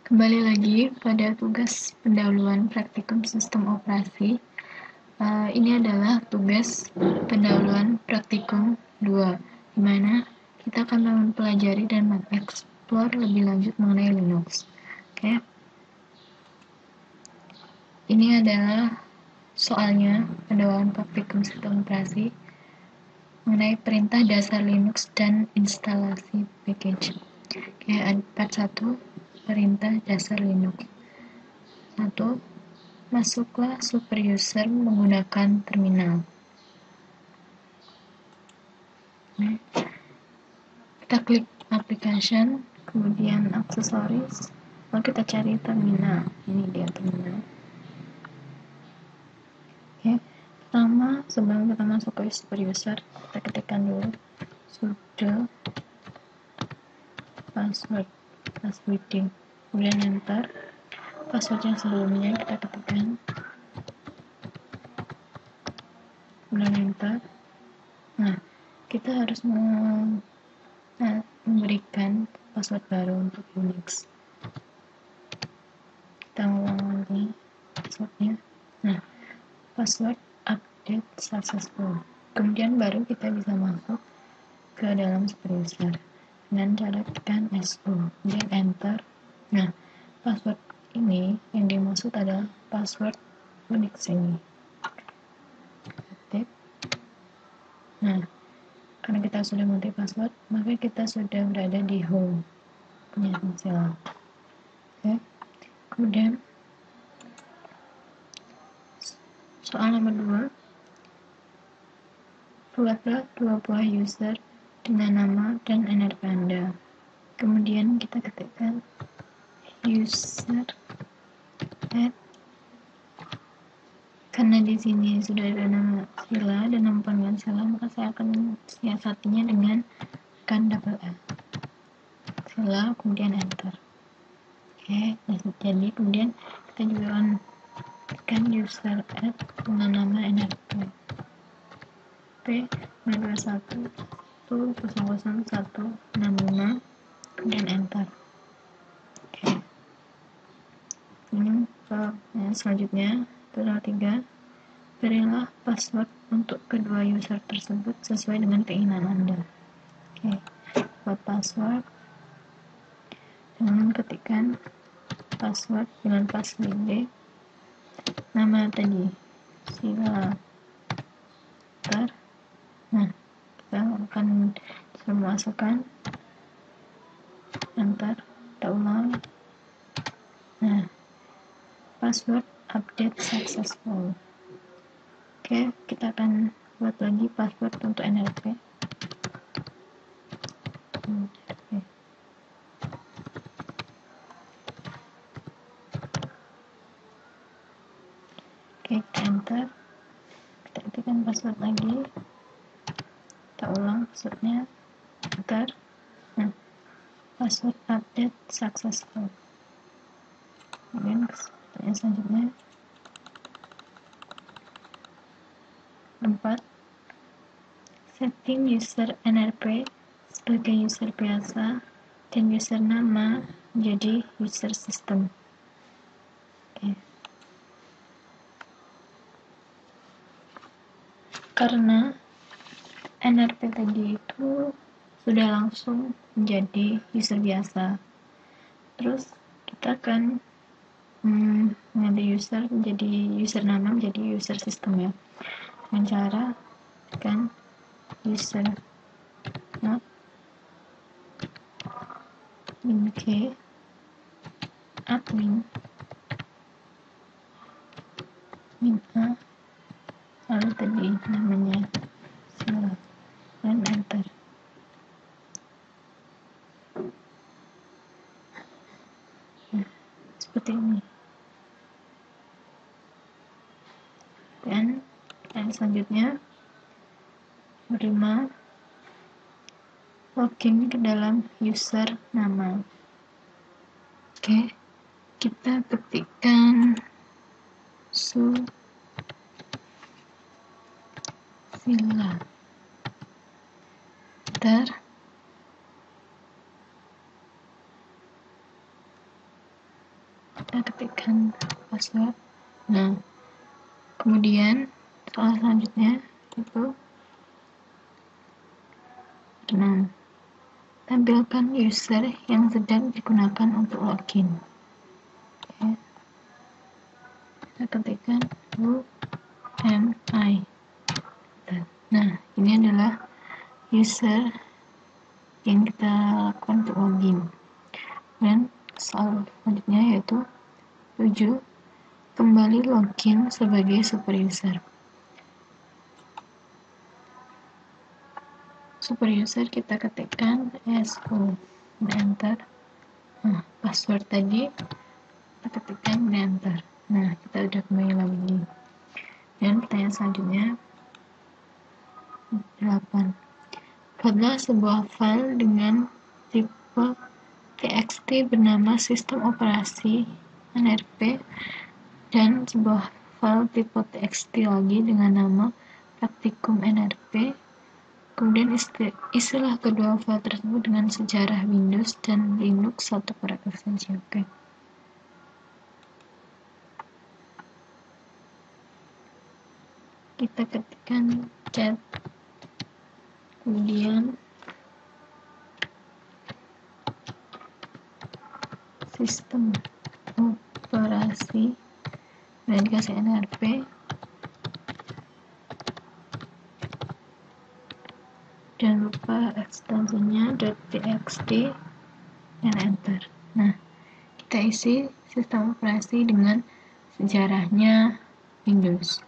Kembali lagi pada tugas pendahuluan praktikum sistem operasi. Ini adalah tugas pendahuluan praktikum 2, di mana kita akan mempelajari dan mengeksplor lebih lanjut mengenai Linux. Oke. Ini adalah soalnya pendahuluan praktikum sistem operasi mengenai perintah dasar Linux dan instalasi package. Oke, part 1, perintah dasar Linux. 1. Masuklah super user menggunakan terminal. Kita klik application, kemudian aksesoris, lalu kita cari terminal. Ini dia terminal. Oke, pertama sebelum kita masuk ke super user, kita ketikkan dulu sudo passwording, kemudian enter. Password yang sebelumnya kita ketikkan, kemudian enter. Nah, kita harus memberikan password baru untuk Unix. Kita ulang lagi passwordnya. Nah, password update successful. Kemudian baru kita bisa masuk ke dalam super user dengan cara tekan SU, kemudian enter. Nah, password ini yang dimaksud adalah password Unix ini. Ketik. Nah, karena kita sudah mengetik password, maka kita sudah berada di home punya Mozilla. Oke. Kemudian soal nomor 2, buatlah 2 buah user dengan nama dan NRP Anda. Kemudian kita ketikkan user add. Karena di sini sudah ada nama Sila dan nama panggilan Sila, maka saya akan siasatinya dengan tekan double F. Sila, kemudian enter. Oke, jadi kemudian kita juga akan tekan user add dengan nama NRP. P211100165, kemudian enter. Oke. Ini selanjutnya adalah 3. Berilah password untuk kedua user tersebut sesuai dengan keinginan Anda. Oke, buat password dengan ketikan password dengan password nama tadi Sila. Nah, kita akan masukkan enter, kita ulang. Nah, password update successful. Oke, kita akan buat lagi password untuk NRP. Oke, kita enter. Kita ketikkan password lagi. Kita ulang passwordnya. Enter. Nah, password update successful. Kemudian pertanyaan selanjutnya 4. Setting user NRP sebagai user biasa dan user nama menjadi user system. Oke. Karena NRP tadi itu sudah langsung menjadi user biasa, terus kita akan mengganti user menjadi user nama menjadi user system ya, dengan cara tekan user not min admin min a, lalu tadi namanya Sila, dan enter. Nah, seperti ini. Dan selanjutnya 5. Login ke dalam user nama. Oke, kita ketikkan Sila. Enter. kita ketikkan password. Nah, kemudian soal selanjutnya itu 6. Tampilkan user yang sedang digunakan untuk login. Oke. Kita ketikkan who am I. Nah, ini adalah user yang kita lakukan untuk login. Dan soal selanjutnya yaitu 7. Kembali login sebagai super user. Super user kita ketikkan SO, enter. Nah, password tadi kita ketikkan enter. Nah, kita udah kembali lagi. Dan pertanyaan selanjutnya 8. Buatlah sebuah file dengan tipe txt bernama sistem operasi NRP dan sebuah file tipe txt lagi dengan nama praktikum NRP. Kemudian isilah kedua file tersebut dengan sejarah Windows dan Linux 1 ekstensi. Oke. Kita ketikkan chat, kemudian sistem operasi dan dikasih NRP. Jangan lupa ekstensinya .txt dan enter. Nah, kita isi sistem operasi dengan sejarahnya Windows.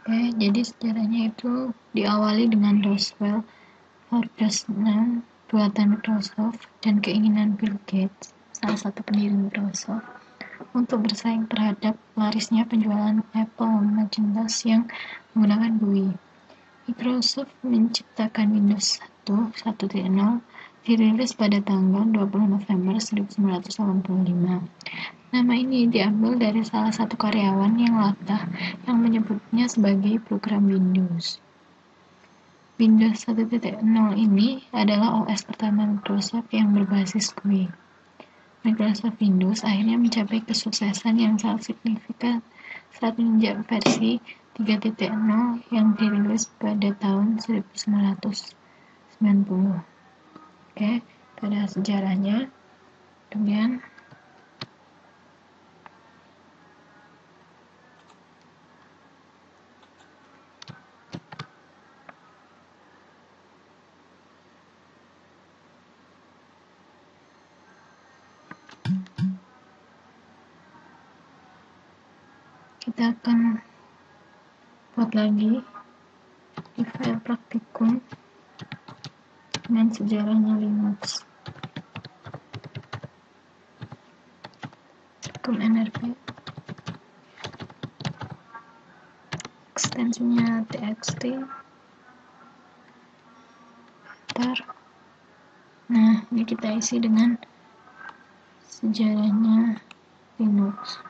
Oke, jadi sejarahnya itu diawali dengan Roswell, Fortressman buatan Microsoft, dan keinginan Bill Gates, salah satu pendiri Microsoft, untuk bersaing terhadap larisnya penjualan Apple Macintosh yang menggunakan GUI. Microsoft menciptakan Windows 1.0 dirilis pada tanggal 20 November 1985. Nama ini diambil dari salah satu karyawan yang latah yang menyebutnya sebagai program Windows. Windows 1.0 ini adalah OS pertama Microsoft yang berbasis GUI. Microsoft Windows akhirnya mencapai kesuksesan yang sangat signifikan saat menginjak versi 3.0 yang dirilis pada tahun 1990. Oke, pada sejarahnya. Kemudian kita akan buat lagi di file praktikum dengan sejarahnya Linux. Praktikum NRP, ekstensinya txt. Nah, ini kita isi dengan sejarahnya Linux.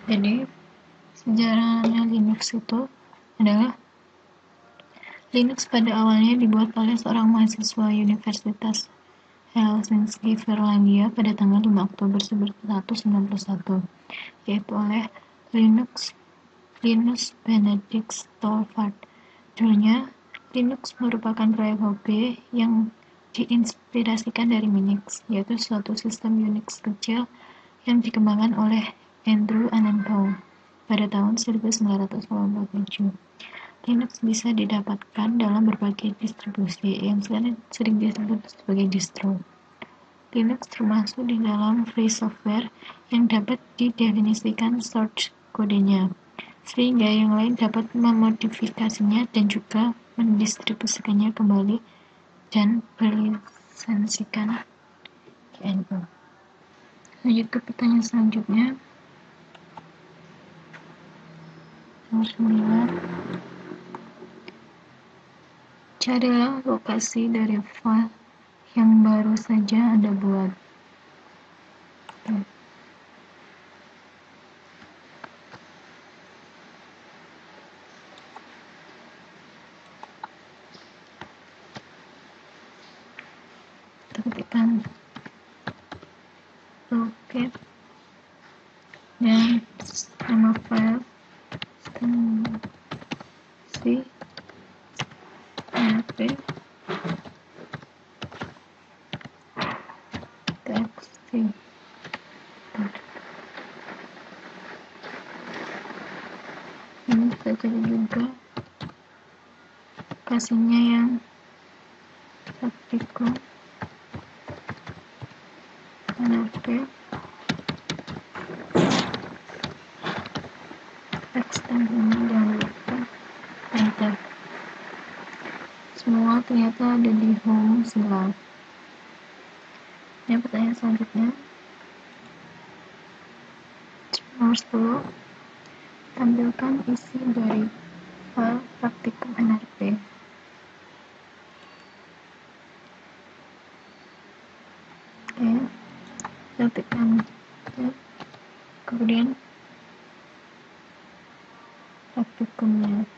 Jadi sejarahnya Linux itu adalah Linux pada awalnya dibuat oleh seorang mahasiswa Universitas Helsinki, Finlandia pada tanggal 5 Oktober 1991, yaitu oleh Linus Benedict Stolfart. Dulunya, Linux merupakan proyek hobby yang diinspirasikan dari Minix, yaitu suatu sistem Unix kecil yang dikembangkan oleh Andrew Anenbaum pada tahun 1987. Linux bisa didapatkan dalam berbagai distribusi yang sering disebut sebagai distro. Linux termasuk di dalam free software yang dapat didefinisikan source kodenya, sehingga yang lain dapat memodifikasinya dan juga mendistribusikannya kembali dan berlisensikan GNU. Lanjut ke pertanyaan selanjutnya. Nomor 9. Carilah lokasi dari file yang baru saja Anda buat. Ketikkan loket dan nama file si php txt. Ini kita cari juga lokasinya yang praktikum NRP ekstensinya jangan lupa enter. Semua ternyata ada di home sebelah. Ini pertanyaan selanjutnya. Nomor 10. Tampilkan isi dari file praktikum NRP. Oke, ketikkan kemudian praktikumnya.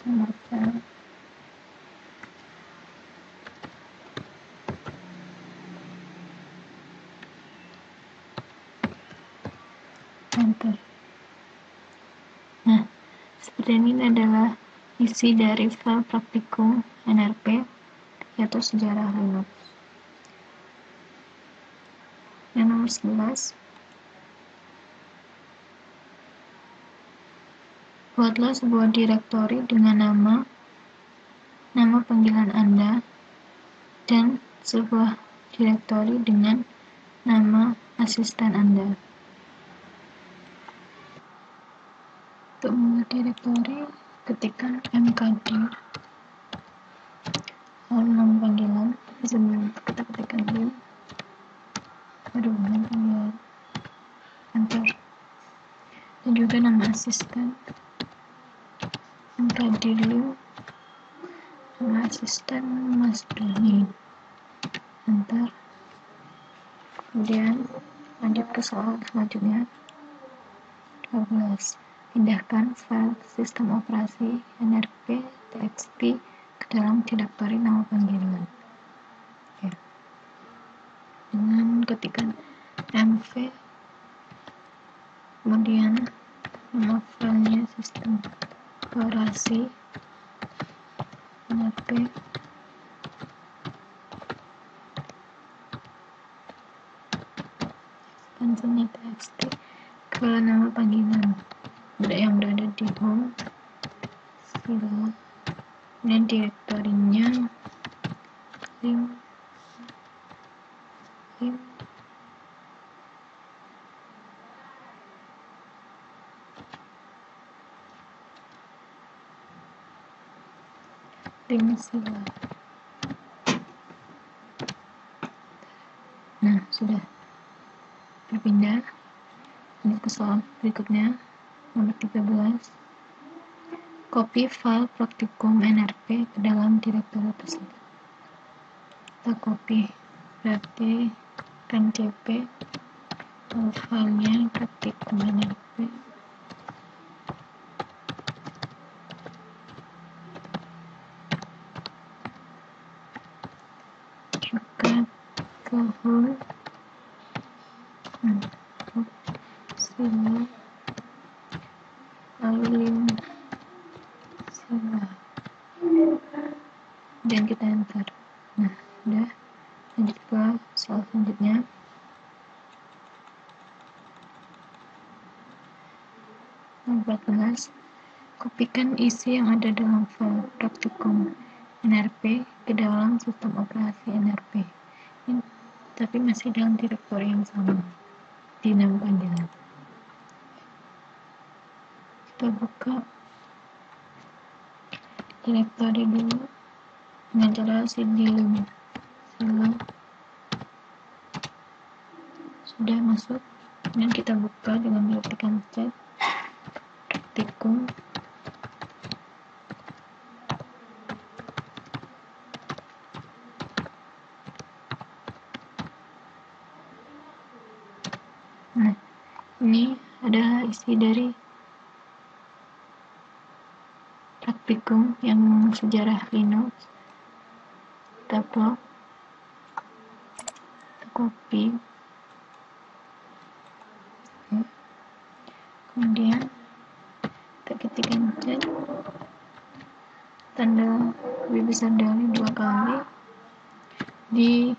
Nomor file. Enter. Nah, seperti ini adalah isi dari file praktikum NRP, yaitu sejarah Linux. Yang nomor 11. Buatlah sebuah direktori dengan nama panggilan Anda dan sebuah direktori dengan nama asisten Anda. Untuk membuat direktori, ketikkan mkdir lalu nama panggilan. Sebelum kita ketikkan dulu nama panggilan, enter, dan juga nama asisten mkdir nama asisten Mas Doni, enter. Kemudian lanjut ke soal selanjutnya. 12. Pindahkan file sistem operasi NRP txt ke dalam direktori nama panggilan. Oke. Dengan ketikan mv, kemudian nama filenya sistem operasi NRP, extensionnya txt, ke nama panggilan yang berada di home file, dan direktorinya lim sila. Nah, sudah berpindah. Ini ke soal berikutnya, nomor 13. Copy file praktikum NRP ke dalam direktori tersebut. Kita copy, berarti kan CP filenya praktikum NRP juga ke home sila lalu link sila dan kita enter. Nah, udah. Lanjut ke soal selanjutnya. Nomor 14. Kopikan isi yang ada dalam file praktikum NRP ke dalam sistem operasi NRP. Ini, tapi masih dalam direktori yang sama di nama panggilan. Kita buka direktori dulu dengan cara cd link sila. Sudah masuk, dan kita buka dengan mengetikkan chat praktikum nah, ini adalah isi dari praktikum yang sejarah Linux. Kita plug, kita copy, kemudian kita ketikkan chat tanda lebih besar dari 2 kali di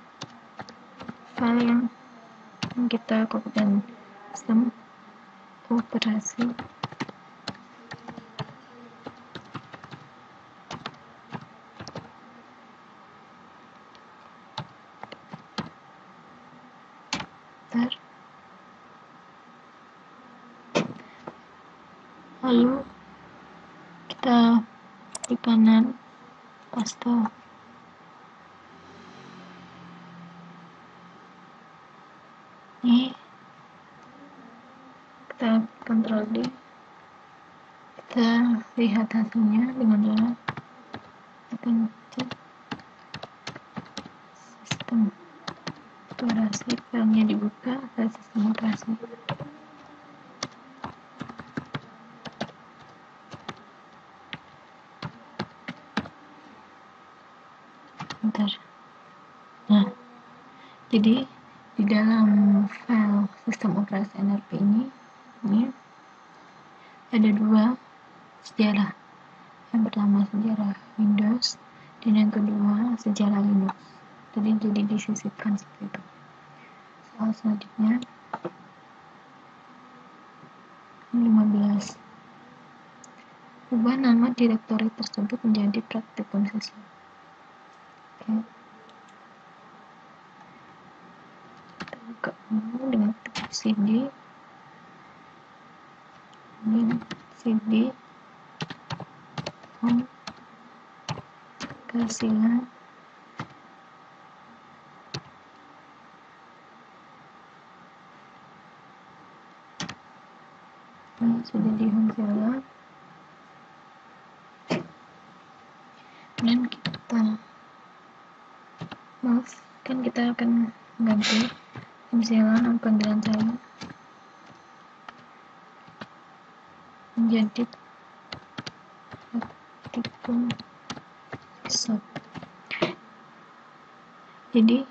file yang kita kopikan, sistem operasi lalu kita di kanan paste. Ini kita Ctrl D, kita lihat hasilnya dengan cara tekan cek sistem operasi, filenya dibuka ke sistem operasi. Bentar. Nah, jadi di dalam file sistem operasi NRP ini ada 2 sejarah. Yang pertama sejarah Windows dan yang kedua sejarah Linux. Jadi disisipkan seperti itu. Soal selanjutnya 15. Ubah nama direktori tersebut menjadi praktikum siswa. Oke. Kita buka dulu dengan cd dan cd home ke sila. Ini sudah di home sila dan kita akan ganti home sila nama panggilan saya menjadi praktikum siswa. Jadi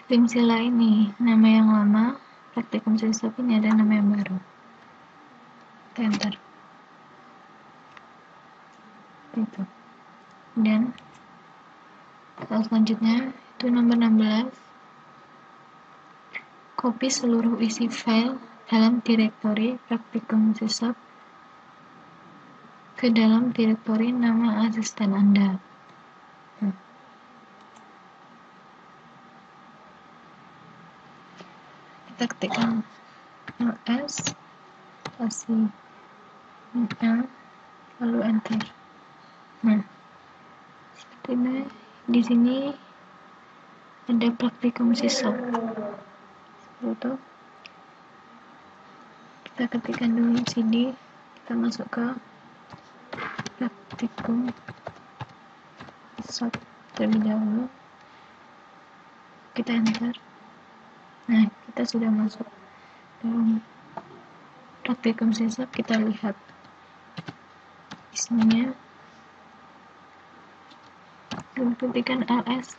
home sila ini nama yang lama, praktikum siswa ini ada nama yang baru. Kita enter itu. Dan soal selanjutnya itu nomor 16. Copy seluruh isi file dalam direktori praktikum siswa ke dalam direktori nama asisten Anda. Kita ketikkan ls spasi l lalu enter. Nah, seperti ini. Di sini ada praktikum siswa. Seperti itu. Kita ketikkan dulu cd, kita masuk ke praktikum siswa terlebih dahulu. Kita enter. Nah, kita sudah masuk dalam praktikum sisap. Kita lihat isinya. Ketikkan ls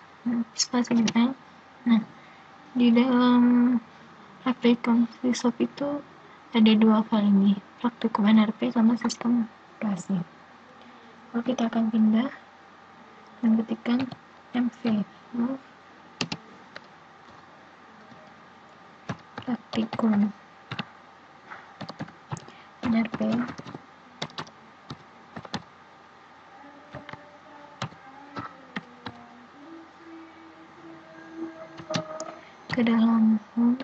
spasi L. Nah, di dalam praktikum sisap itu ada dua file ini, praktikum NRP sama sistem operasi. Lalu kita akan pindah dan ketikkan mv move praktikum NRP ke dalam home,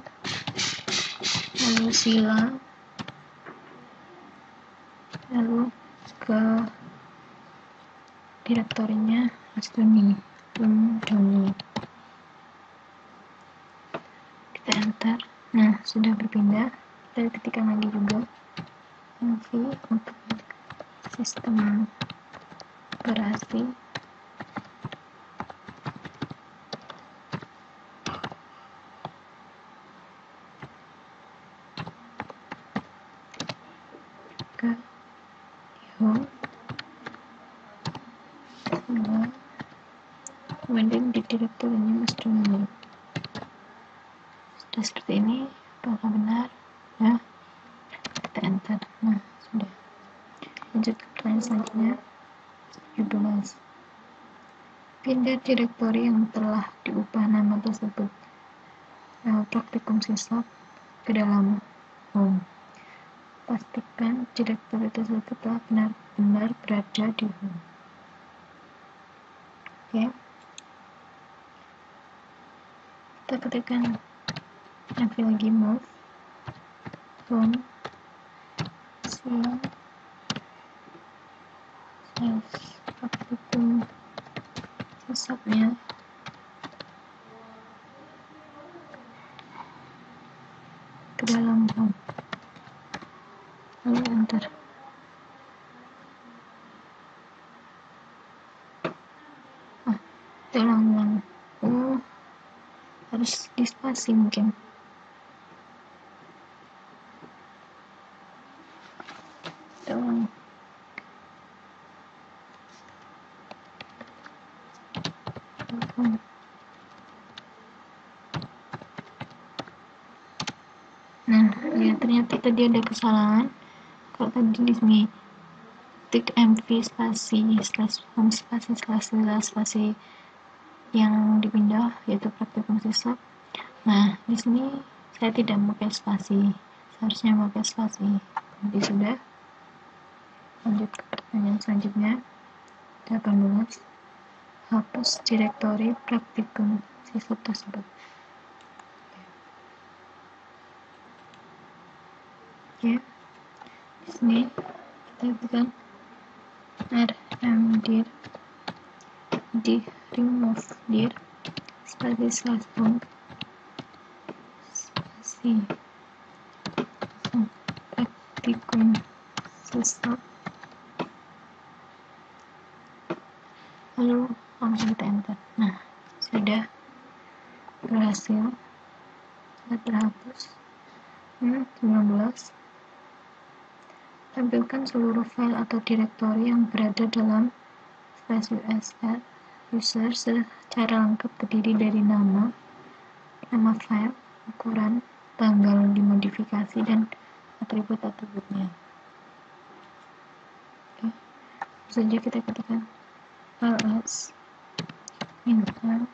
lalu sila, lalu ke direktorinya Astuni Download. Kita enter. Nah, sudah berpindah. Kita ketikkan lagi juga mv untuk sistem operasi. Ke home, kemudian di direktorinya Astuni. Sudah seperti ini, apakah benar? Ya, kita enter. Nah, sudah. Lanjut ke pertanyaan selanjutnya. 17. Pindah direktori yang telah diubah nama tersebut, praktikum sisap, ke dalam home. Pastikan direktori tersebut telah benar-benar berada di home. Oke. Kita ketikkan lagi move home praktikum sisapnya ke dalam home, lalu enter. Ulang-ulang. Harus dispasi mungkin. Ulang. Nah, ya ternyata tadi ada kesalahan. Kalau tadi di sini tik mv spasi home spasi yang dipindah yaitu praktikum sisap. Nah, di sini saya tidak memakai spasi, seharusnya memakai spasi. Jadi sudah. Lanjut ke pertanyaan selanjutnya. 18. Hapus direktori praktikum sisap tersebut. Oke. Di sini kita tekan rmdir di remove dir spasi home spasi praktikum sisap, lalu langsung kita enter. Nah, sudah berhasil, sudah terhapus. 19. Tampilkan seluruh file atau direktori yang berada dalam space user secara lengkap, terdiri dari nama file, ukuran, tanggal dimodifikasi, dan atribut-atributnya. Oke. Saja kita ketikkan ls install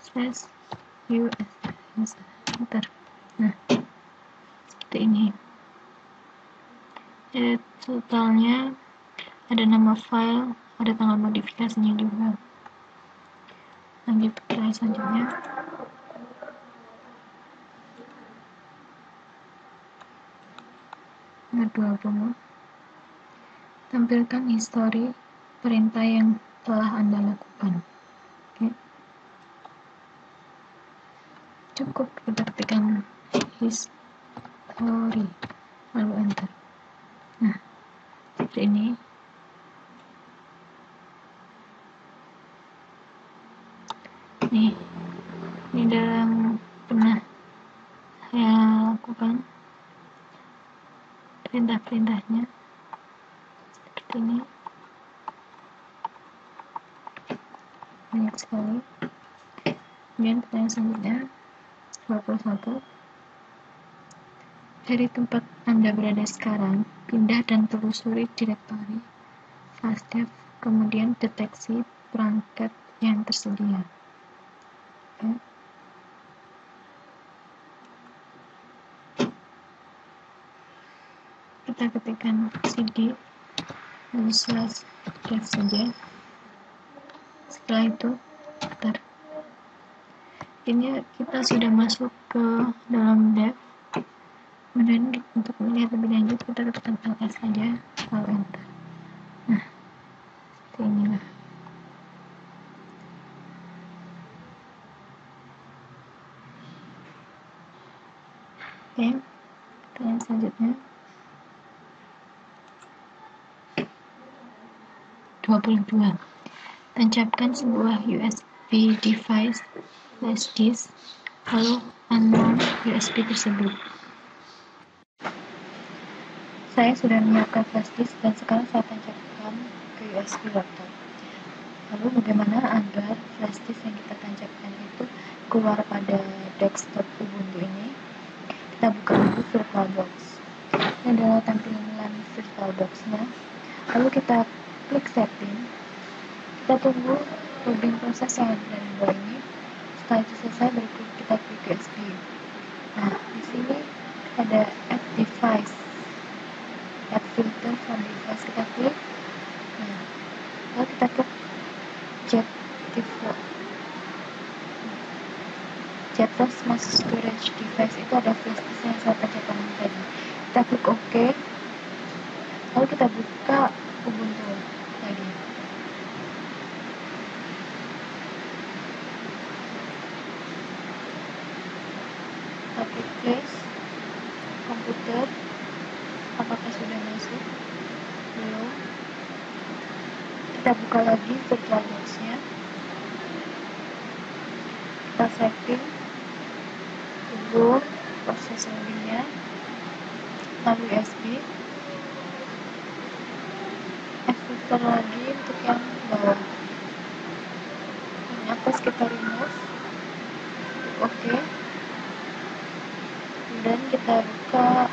space us enter. Nah, seperti ini. Totalnya ada nama file, ada tanggal modifikasinya juga. Lanjut ke slide selanjutnya. Nomor 20. Tampilkan histori perintah yang telah Anda lakukan. Oke. Cukup kita ketikkan history, lalu enter. Nah, seperti ini. Nih, di dalam perintah-perintahnya seperti ini. Banyak sekali. Kemudian pertanyaan selanjutnya 21. Dari tempat Anda berada sekarang, pindah dan telusuri direktori flash-dev, kemudian deteksi perangkat yang tersedia. Oke. Kita ketikkan cd lalu /dev saja. Setelah itu putar. Ini kita sudah masuk ke dalam dev. Kemudian untuk melihat lebih lanjut kita tekan ls saja lalu enter. Nah, seperti inilah. Oke, pertanyaan selanjutnya 22. Tancapkan sebuah USB device flash disk lalu unmount USB tersebut. Saya sudah menyiapkan flash disk dan sekarang saya tancapkan ke USB laptop. Lalu bagaimana agar flash disk yang kita tancapkan itu keluar pada desktop Ubuntu ini? Kita buka dulu VirtualBox. Ini adalah tampilan VirtualBox-nya. Lalu kita klik setting. Kita tunggu loading proses yang ada di bawah ini. Setelah itu selesai, baru kita klik USB. Nah, di sini ada Add Device, Add Filter from Device. Kita klik. Nah, lalu kita klik Jetflash Mass Storage Device. Itu ada flash disk yang saya tancapkan tadi. Kita klik OK. Lalu kita buka Ubuntu lagi. Kita klik Place, komputer, apakah sudah masuk? Belum. Kita buka lagi VirtualBox-nya. Kita setting, tunggu proses loading-nya, lalu USB. Filter lagi untuk yang bawah. Yang atas kita remove. Oke. Kemudian kita buka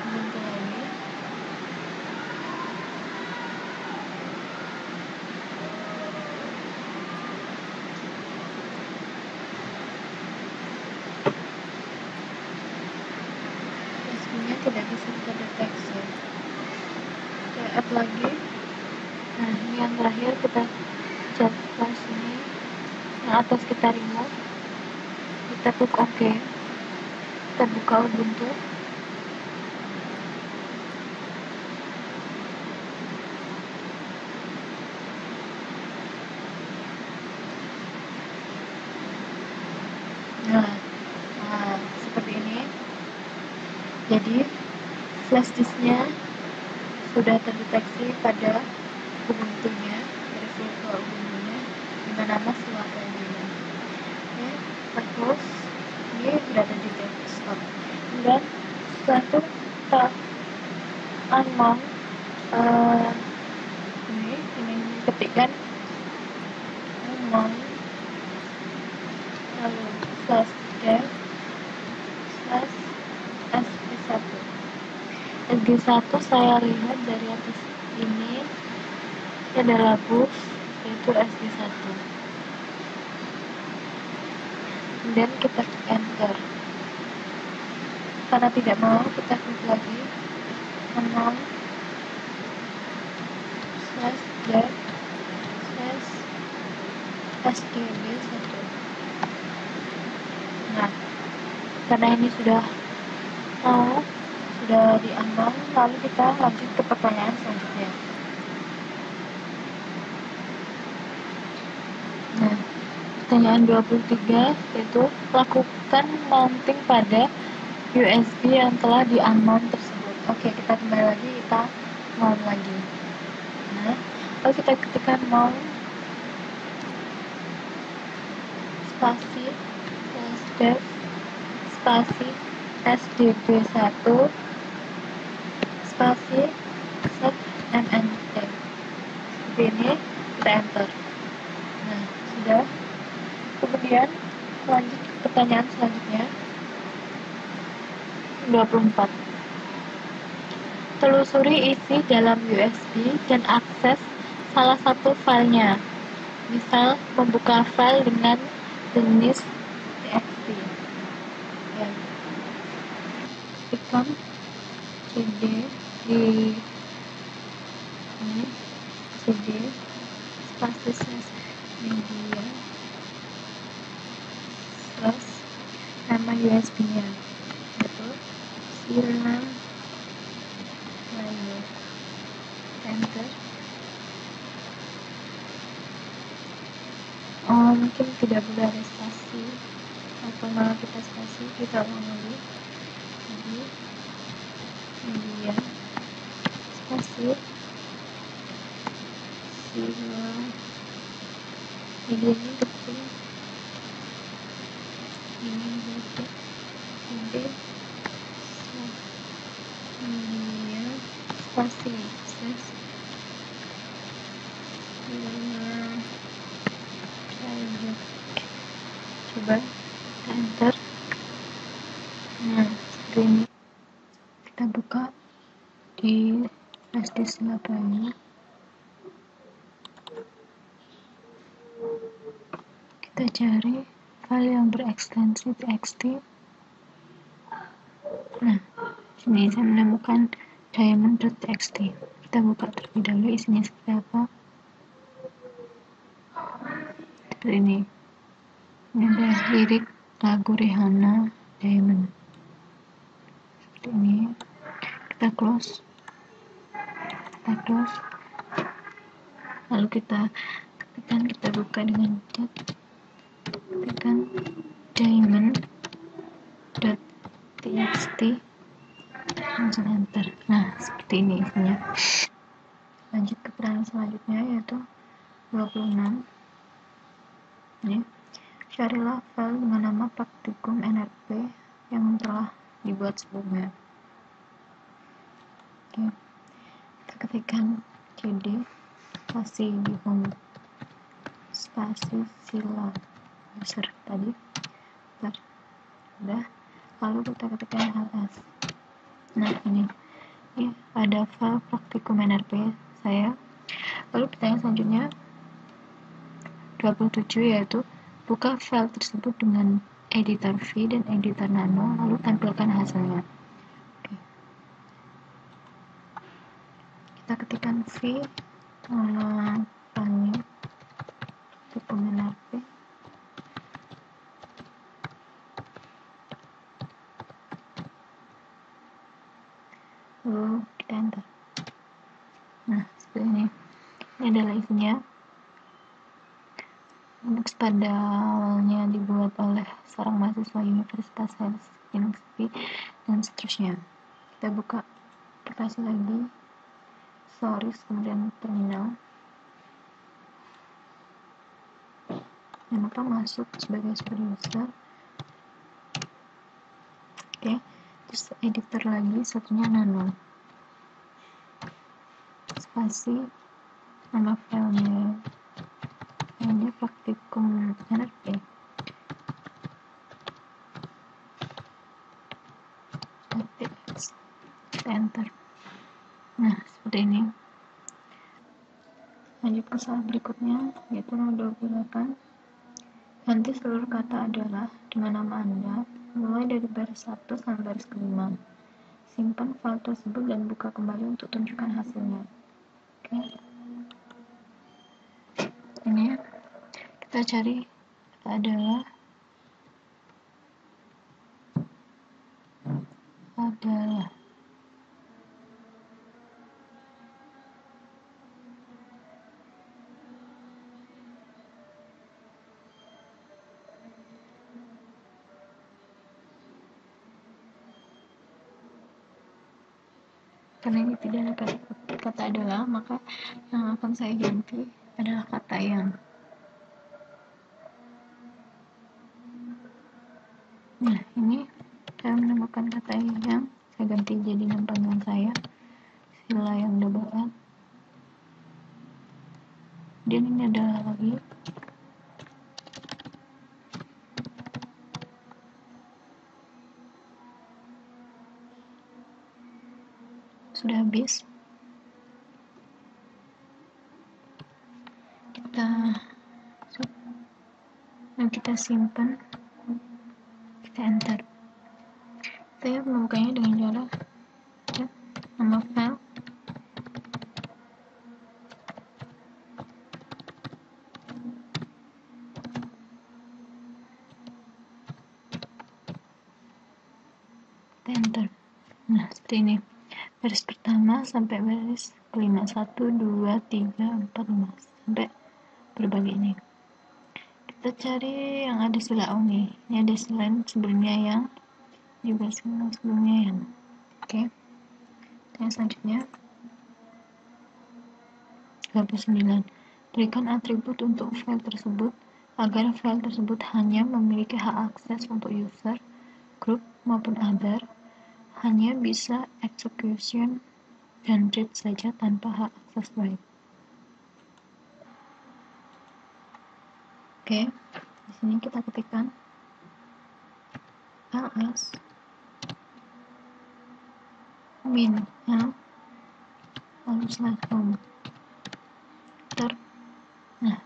Ubuntu lagi. USB-nya tidak bisa terdeteksi. Kita add lagi. Nah, ini yang terakhir kita chat flash ini. Yang atas kita remove. Kita klik OK. Kita buka Ubuntu. Nah, seperti ini. Jadi flash disknya sudah terdeteksi pada Ubuntu-nya, dari virtual Ubuntu-nya dengan nama Swagger. Oke, terus ini berada di desktop. Dan setelah itu kita unmount ini ketikkan unmount lalu /dev /sg1. SG1 saya lihat dari atas ini adalah bus, yaitu SG1. Kemudian kita klik enter. Karena tidak mau, kita klik lagi unmount /dev /sgb1. Nah, karena ini sudah di unmount, lalu kita lanjut ke pertanyaan selanjutnya. Nah, pertanyaan 23 yaitu lakukan mounting pada USB yang telah di unmount tersebut. Oke, kita kembali lagi, kita mount lagi. Nah, lalu kita ketikkan mount spasi /dev spasi sdb1 24. Telusuri isi dalam USB dan akses salah satu filenya. Misal, membuka file dengan jenis txt. Ya. Ketikkan cd di ini, cd spasi media plus nama USB-nya, yaitu Sila Layer. Enter. Mungkin tidak boleh ada spasi atau malah kita spasi, kita ulang lagi. Jadi media spasi Sila medianya kecil, ini berarti jadi media spasi coba enter. Nah, seperti ini. Kita buka di flash disk lapanya. Kita cari file yang berekstensi txt. Nah, sini saya menemukan diamond.txt. Kita buka terlebih dahulu isinya seperti apa. Seperti ini. Ini ada lirik lagu Rihanna Diamond. Seperti ini. Kita close. Lalu kita buka dengan cat. Ketikkan diamond.txt, langsung enter. Nah, seperti ini isinya. Lanjut ke peran selanjutnya, yaitu 26. Ini, carilah file dengan nama praktikum NRP yang telah dibuat sebelumnya. Oke. Kita ketikkan cd spasi di home spasi Sila user tadi. Udah. Lalu kita ketikkan ls. Nah, ini ada file praktikum NRP saya. Lalu pertanyaan selanjutnya 27, yaitu buka file tersebut dengan editor V dan editor Nano, lalu tampilkan hasilnya. Oke. Kita ketikkan V, nama filenya praktikum NRP. Lalu kita enter. Nah, seperti ini. Ini adalah isinya. Linux pada awalnya dibuat oleh seorang mahasiswa Universitas Helsinki dan seterusnya. Kita buka aplikasi lagi, source, kemudian terminal. Jangan lupa masuk sebagai user. Oke. Terus editor lagi, satunya Nano. Spasi nama filenya praktikum NRP. Enter. Nah, seperti ini. Lanjut ke soal berikutnya, yaitu nomor 28. Ganti seluruh kata adalah dengan nama Anda, mulai dari baris 1 sampai baris ke-5. Simpan file tersebut dan buka kembali untuk tunjukkan hasilnya. Oke. Ini kita cari kata adalah karena ini tidak ada kata adalah, maka yang akan saya ganti adalah kata yang. Nah, ini saya menemukan kata yang, saya ganti jadi nama panggilan saya, Sila yang double L. Dan ini adalah lagi sudah habis. Kita simpan, kita enter. Saya membukanya dengan cara nama file, kita enter. Nah, seperti ini. Baris pertama sampai baris kelima, 1, 2, 3, 4, 5 sampai berbagai ini. Kita cari yang ada sila nih. Ini ada sila sebelumnya yang juga sila sebelumnya yang. Oke. Yang selanjutnya 29. Berikan atribut untuk file tersebut agar file tersebut hanya memiliki hak akses untuk user, group maupun other, hanya bisa execution dan read saja tanpa hak akses write. Oke, di sini kita ketikkan ls min lalu /home. Nah,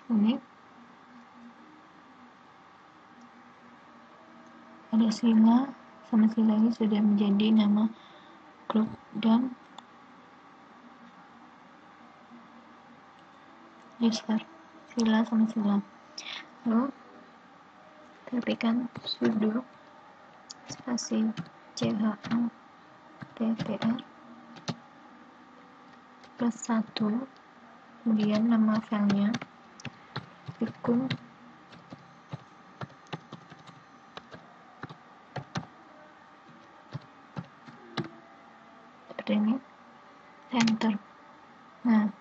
ini ada sila, sama sila ini sudah menjadi nama group dan user, sila sama sila. Lalu ketikkan sudo spasi chatr plus 1, kemudian nama filenya Praktikum seperti ini, enter. Nah,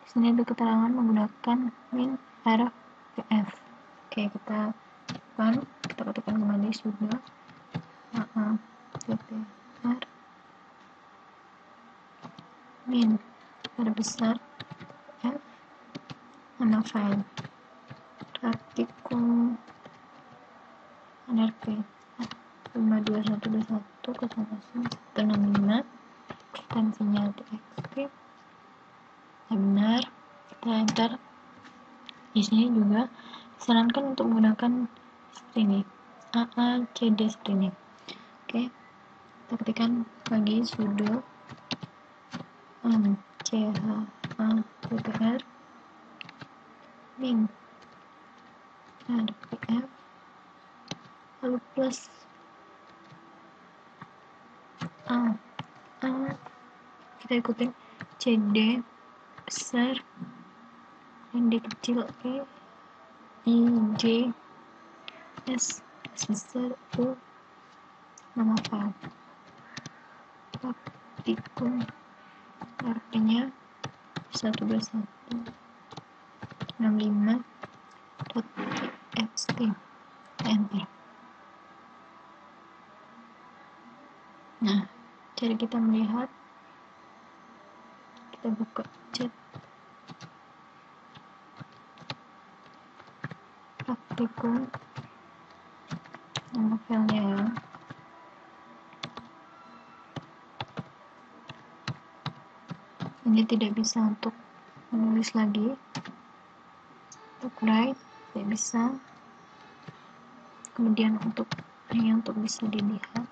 di sini ada keterangan menggunakan min rpf. Oke, kita ketikkan kembali sudo ctr min R besar f nama file praktikum nrp 52121.165 ekstensinya txt. Benar, kita enter. Di sini juga disarankan untuk menggunakan seperti ini, aacd seperti ini. Oke, kita ketikkan lagi sudo chatr min rpf lalu plus kita ikutin cd besar d kecil e i j s besar u nama file praktikum artinya 12165.txt, enter. Nah, cara kita melihat, kita buka chat praktikum nama filenya ya. Ini tidak bisa untuk menulis lagi, untuk write tidak bisa, kemudian untuk hanya untuk bisa dilihat.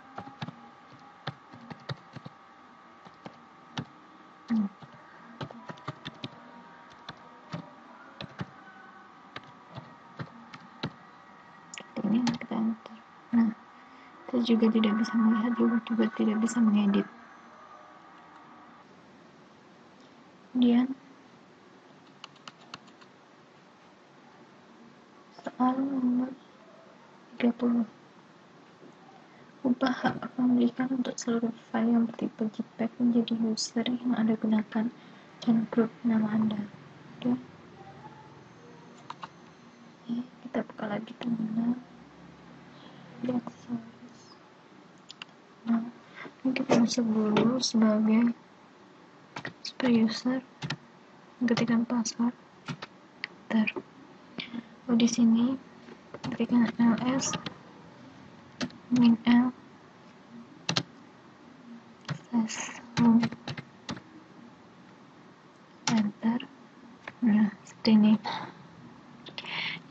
Ini kita enter. Nah, kita juga tidak bisa melihat, juga tidak bisa mengedit. Kemudian soal nomor 30. Ubah hak kepemilikan untuk seluruh file yang bertipe JPEG menjadi user yang Anda gunakan dan grup nama Anda. Oke. Kita buka lagi terminal. Nah, ini kita masuk dulu sebagai super user, ketikkan password. Lalu di sini ketikkan ls min l enter. Nah, seperti ini.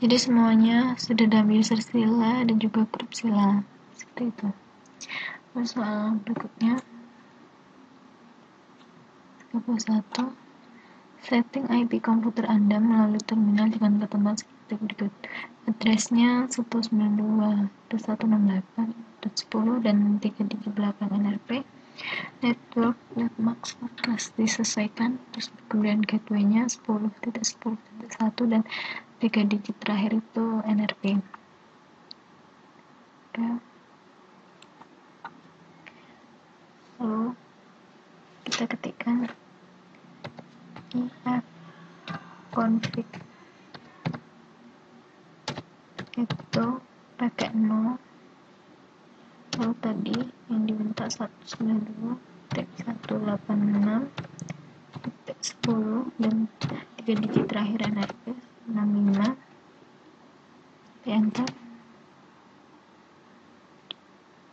Jadi semuanya sudah dalam user sila dan juga grup sila. Seperti itu. Terus soal berikutnya 31. Setting IP komputer Anda melalui terminal dengan ketentuan seperti berikut. Addressnya 192.168.10 dan 3 digit belakang NRP. Network netmask forecast disesuaikan, terus kemudian gateway-nya 10.10.1 dan 3 digit terakhir itu NRP. Oke. Lalu kita ketikkan ifconfig itu pakai 0, lalu tadi yang diminta 192.186.10 dan 3 digit terakhir NRP 65, di enter.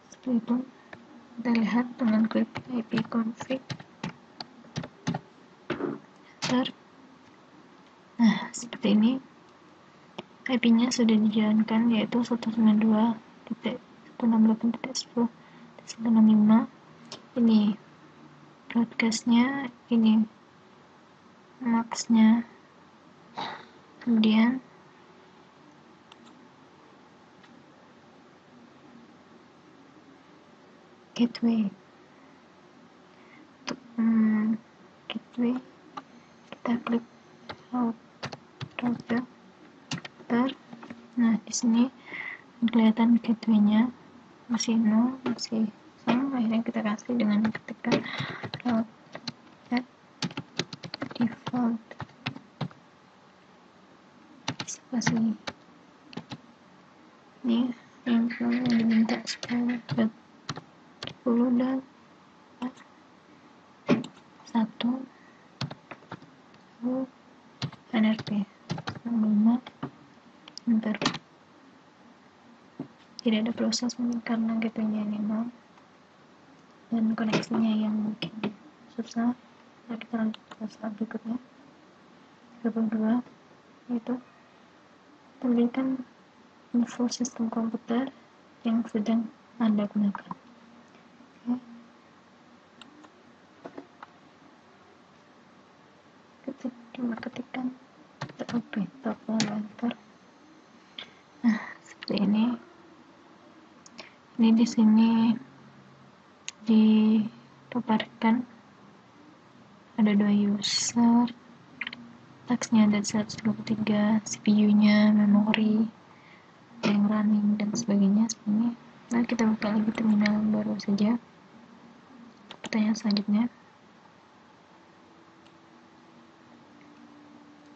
Setelah itu kita lihat dengan klik ifconfig, enter. Nah, seperti ini IP-nya sudah dijalankan, yaitu 192.168.10.165. Ini broadcast-nya, ini max-nya. Kemudian gateway. Untuk gateway kita klik router. Nah, di sini kelihatan gateway-nya masih 0, masih sama. Akhirnya kita kasih dengan ketikkan route at default spasi. Ini yang diminta 10 dan 1 NRP 5, enter. Tidak ada proses karena gateway-nya ini 0 dan koneksinya yang mungkin susah. Nah, kita lanjut ke slide berikutnya 32, yaitu tampilkan info sistem komputer yang sedang Anda gunakan. Ketikkan TOP, enter. Nah, seperti ini. Ini di sini dipaparkan ada 2 user, tasknya ada 123, CPU-nya, memori, yang running dan sebagainya seperti ini. Nah, kita buka lagi terminal baru saja. Pertanyaan selanjutnya,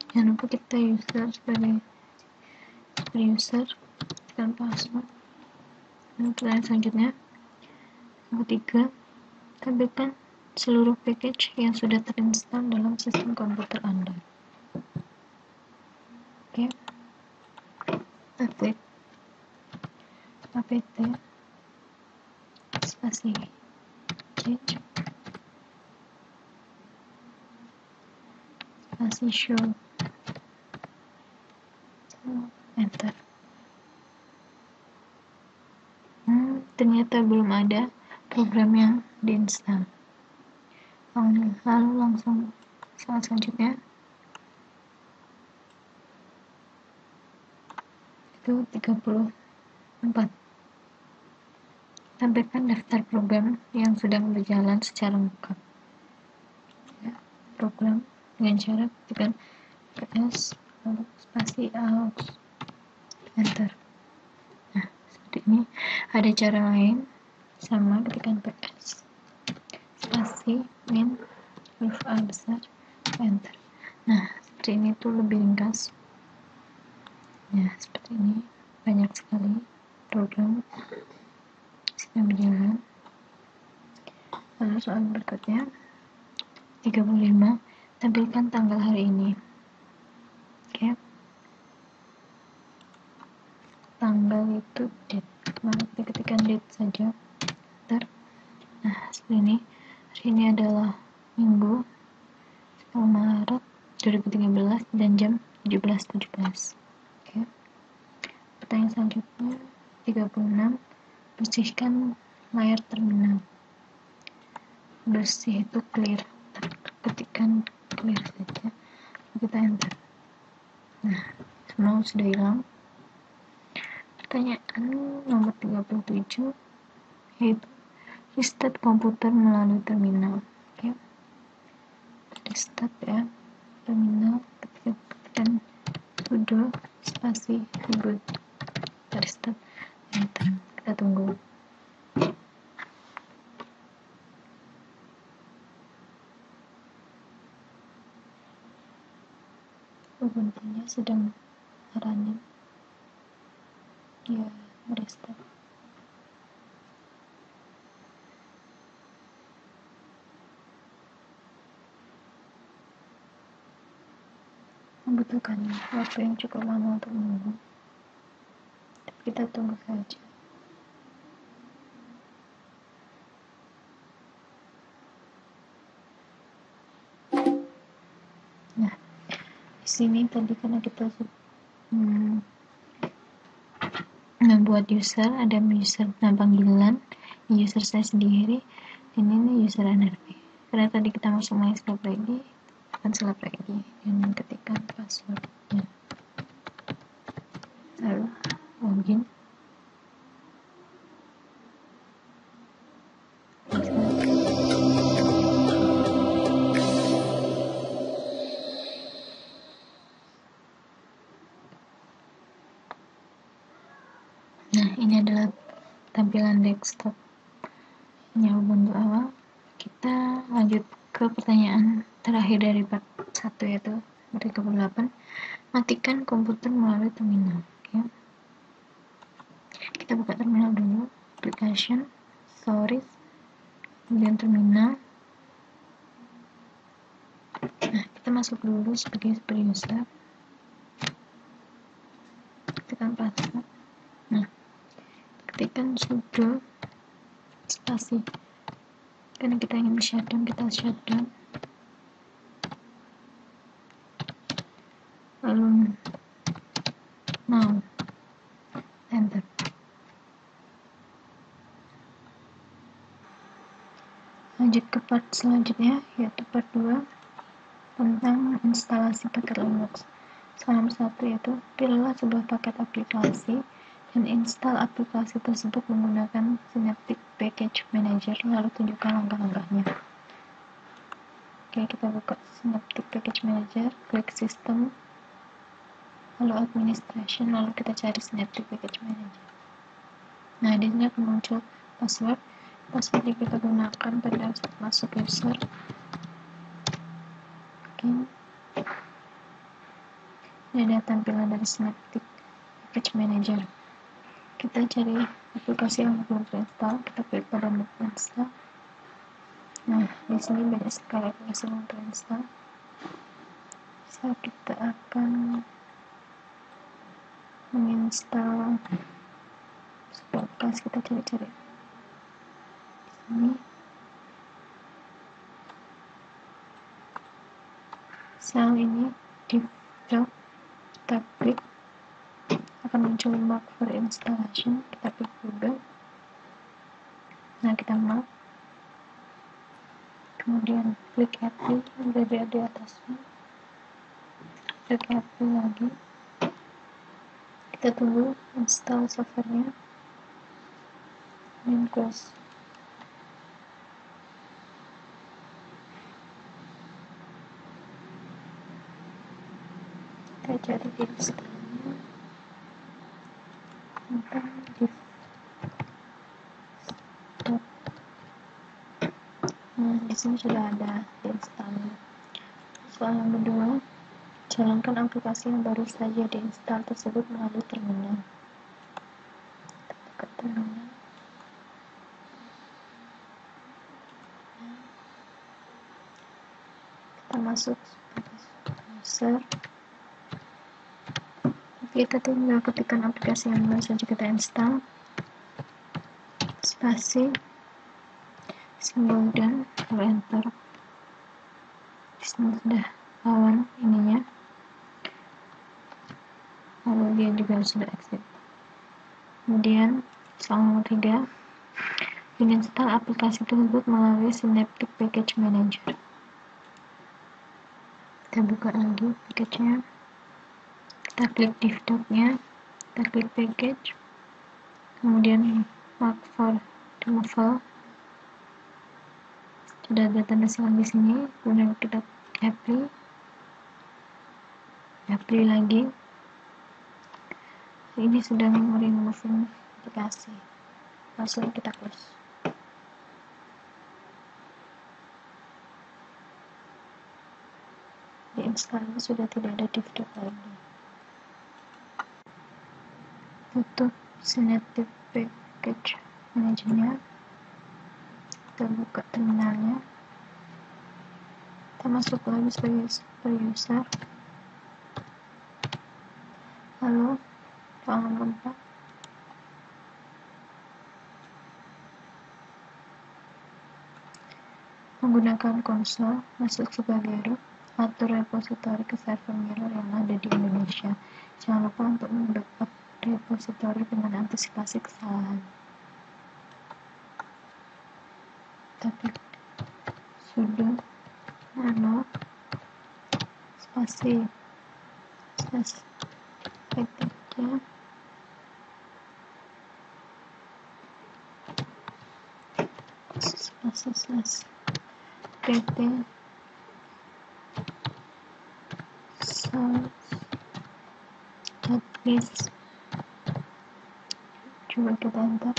jangan lupa kita user sebagai user dan password. Nah, pertanyaan selanjutnya, yang ketiga, tampilkan seluruh package yang sudah terinstall dalam sistem komputer Anda. Oke. Klik apt spasi change spasi show, enter. Ternyata belum ada program yang diinstal. Lalu langsung soal selanjutnya, itu 34. Tampilkan daftar program yang sedang berjalan secara lengkap. Ya, program dengan cara ketikkan ps spasi aux, enter. Nah, seperti ini. Ada cara lain, sama, ketikkan ps spasi min huruf A besar, enter. Nah, seperti ini tuh lebih ringkas. Ya, seperti ini. Banyak sekali program sedang berjalan. Lalu soal berikutnya 35, tampilkan tanggal hari ini. Oke. Tanggal itu date. Nah, kita ketikkan date saja. Ntar. Nah, seperti ini. Hari ini adalah Minggu 10 Maret 2013 dan jam 17.17. Oke. Pertanyaan selanjutnya 36. Bersihkan layar terminal. Bersih itu clear. Ketikkan clear saja. Kita enter. Nah, semua sudah hilang. Pertanyaan nomor 37 yaitu restart komputer melalui terminal. Oke. Restart ya terminal, ketikkan sudo spasi reboot. Restart, enter. Kita tunggu. Ubuntu-nya sedang running. Ya, restart. Membutuhkan waktu yang cukup lama untuk menunggu. Kita tunggu saja. Nah, di sini tadi karena kita membuat user, ada user panggilan, user saya sendiri, ini user NRP. Karena tadi kita masuk main slap lagi, akan slap lagi dan ketikkan passwordnya. Lalu login. Nah, ini adalah tampilan desktopnya Ubuntu awal. Kita lanjut ke pertanyaan terakhir dari part 1 yaitu 38. Matikan komputer melalui terminal. Oke. Kita buka terminal dulu, application, storage, kemudian terminal. Nah, kita masuk dulu sebagai super user. Tekan password. Nah, ketikkan sudo spasi. Karena kita ingin shutdown, kita shutdown. Lalu now, enter. Lanjut ke part selanjutnya, yaitu part 2 tentang instalasi paket Linux. Soal 1 yaitu pilihlah sebuah paket aplikasi dan install aplikasi tersebut menggunakan Synaptic Package Manager, lalu tunjukkan langkah-langkahnya. Oke, kita buka Synaptic Package Manager, klik System, lalu Administration, lalu kita cari Synaptic Package Manager. Nah, di sini akan muncul password yang kita gunakan pada saat masuk user. Oke. Ini ada tampilan dari Synaptic Package Manager. Kita cari aplikasi yang belum terinstall, kita klik pada menu install. Nah, di sini banyak sekali aplikasi yang terinstall. So, kita akan menginstal sebuah aplikasi, kita cari-cari. Di sini sel ini di job, kita klik, akan muncul mark for installation, kita klik Google. Nah, kita mark, kemudian klik apply, berada di atasnya, klik apply lagi, kita tunggu install softwarenya, dan close. Kita cari di installnya tentang div. Nah, di sini sudah ada di installnya. Soal yang kedua, jalankan aplikasi yang baru saja diinstal tersebut melalui terminal. Kita buka terminal. Kita masuk sebagai user. Kita tinggal ketikkan aplikasi yang baru saja kita install. Spasi simbol dan lalu enter. Di sini sudah lawan ininya, lalu dia juga sudah exit. Kemudian soal nomor 3, menginstal aplikasi tersebut melalui Synaptic Package Manager. Kita buka lagi package-nya, kita klik div.nya, kita klik package, kemudian mark for removal. Sudah ada tanda silang di sini, kemudian kita apply lagi. Ini sudah meremoving aplikasi, langsung kita close. Di install sudah tidak ada div.dot lagi. Tutup Synaptic Package Manager-nya, kita buka terminalnya, kita masuk lagi sebagai super user, lalu soal nomor 4, menggunakan konsol, masuk sebagai root, atur repository ke server mirror yang ada di Indonesia. Jangan lupa untuk membackup repository dengan antisipasi kesalahan. Tapi sudo nano spasi package-nya, spasi pt source list, coba kita enter.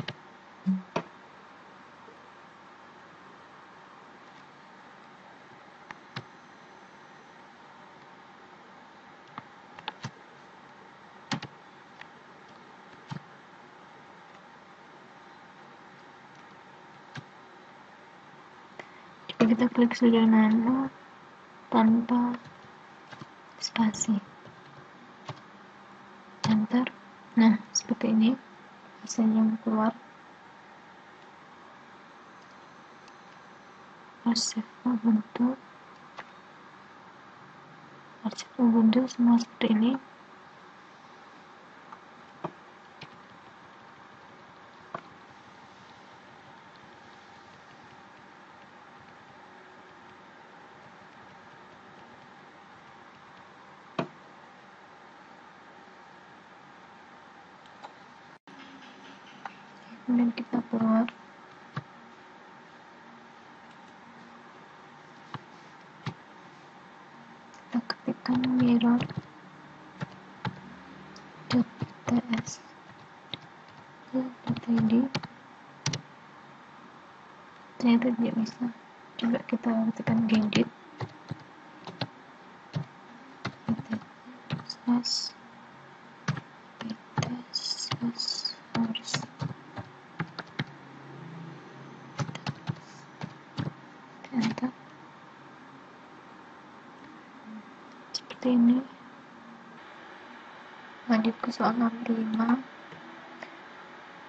Coba kita klik sudo nano tanpa spasi, enter. Nah, seperti ini hasilnya keluar. Arsip Ubuntu semua seperti ini. Kemudian kita keluar, kita ketikkan mirror.ts.id, ternyata tidak bisa. Coba kita ketikkan gedit /source, ternyata seperti ini. Lanjut ke soal 65,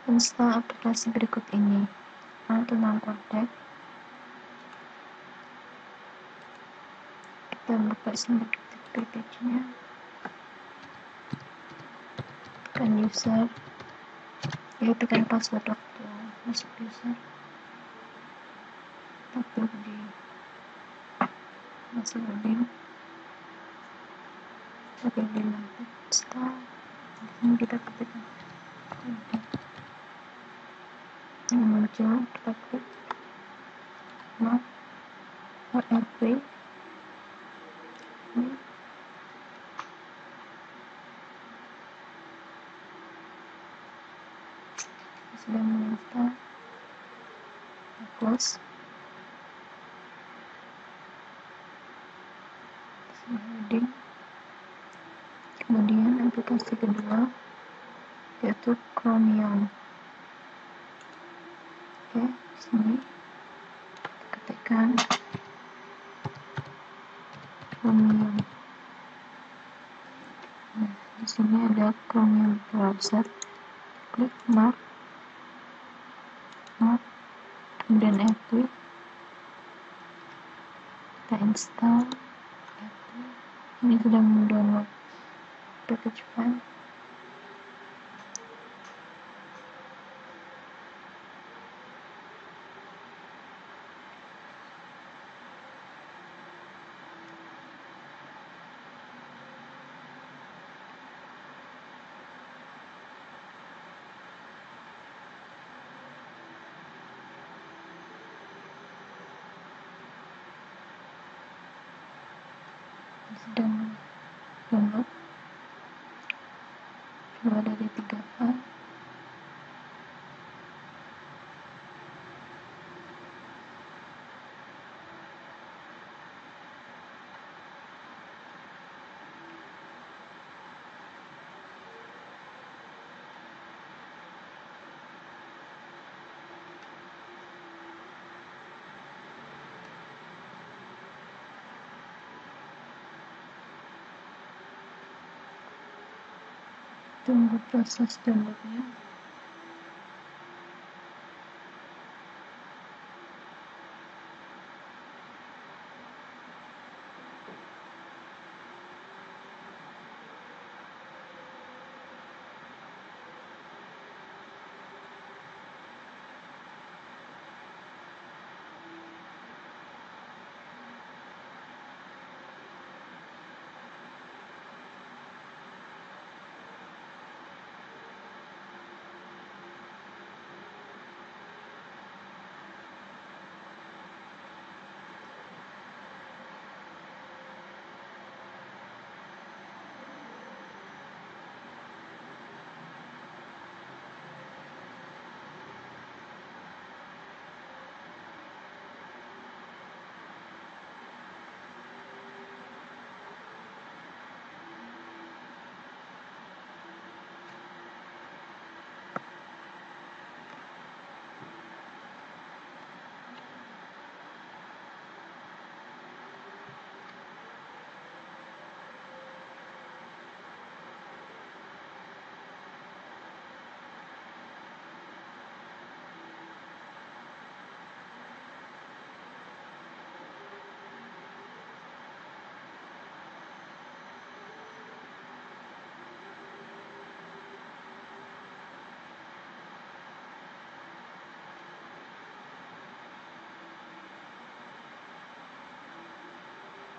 install aplikasi berikut ini. Tentang kontak, kita buka Synaptic package-nya, tekan user, tekan password waktu masuk user, kita klik di masuk login, kita klik di install. Di sini kita ketikkan kode yang muncul, kita klik mark or apply. Sudah menginstal, close, loading. Kemudian aplikasi kedua yaitu Chromium. Oke, sini ketikkan Chromium. Nah, di sini ada Chromium browser. Klik mark, kemudian apply. kita install. Ini sudah mendownload package file. Sedang download dua dari 3 file. Tunggu proses downloadnya.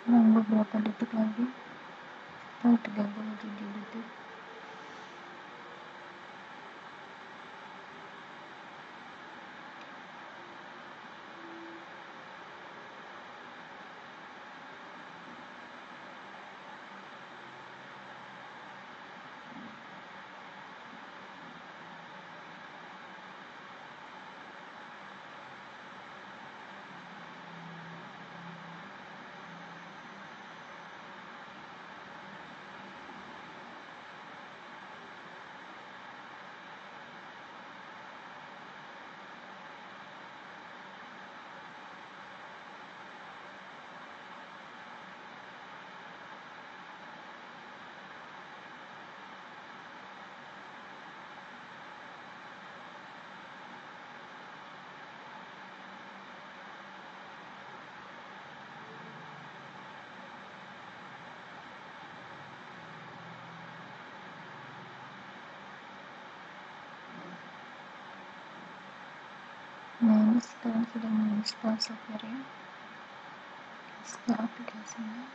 Menunggu beberapa detik lagi, setelah 37 detik. Nah, ini sekarang sudah menginstal software-nya. Install aplikasinya.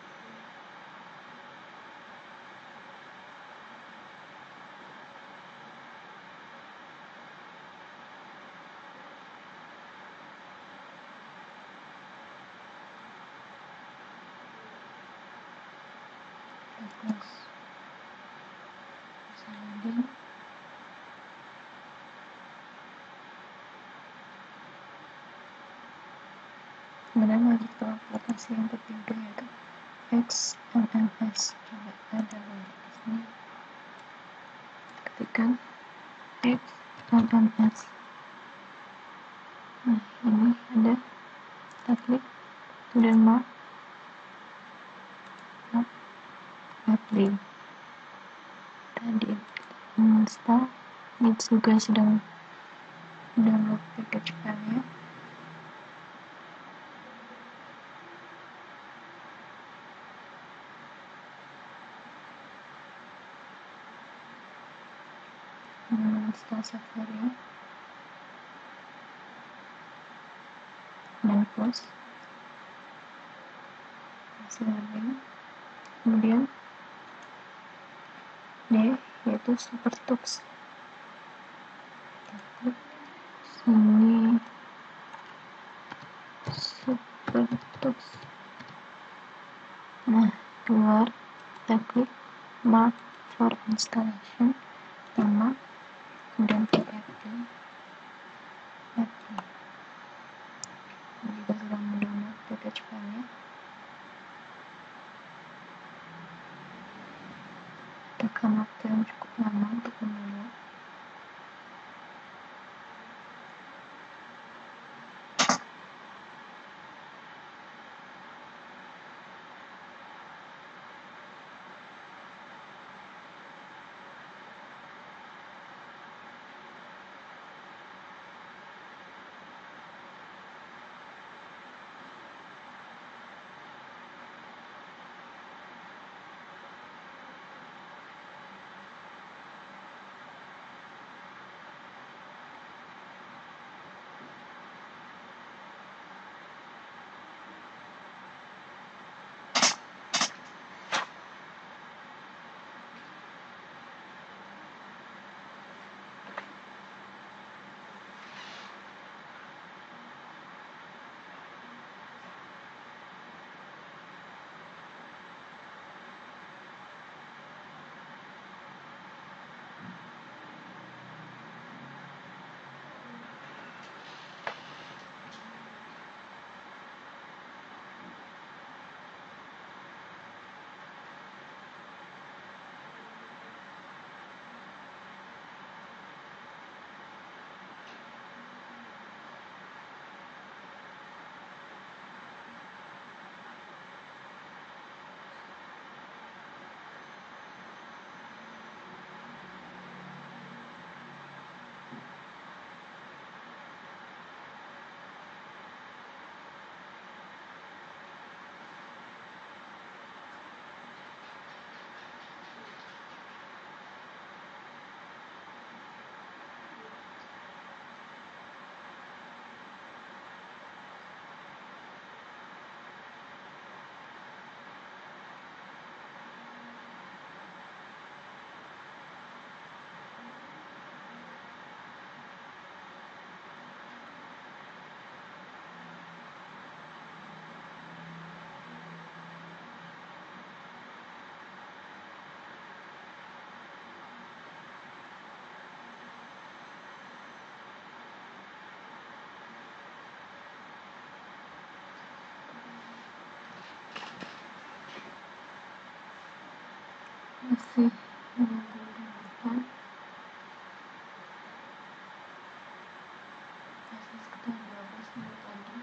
Terus login. Kemudian lanjut ke aplikasi yang ketiga, yaitu XMMS. Coba ada lagi di sini. Ketikkan XMMS. Nah, ini ada. Kita klik, kemudian map apply. Tadi install. Ini juga sedang download package file-nya. setelah subvarian dan close hasilnya. Kemudian D yaitu supertux. Sini supertux. Nah, keluar, kita klik mark for installation, kita mark, kemudian klik apply. Jika sudah mendownload package file-nya, tekan waktu yang cukup lama untuk mendownload. Masih menunggu download, masih sekitar 12 menit lagi.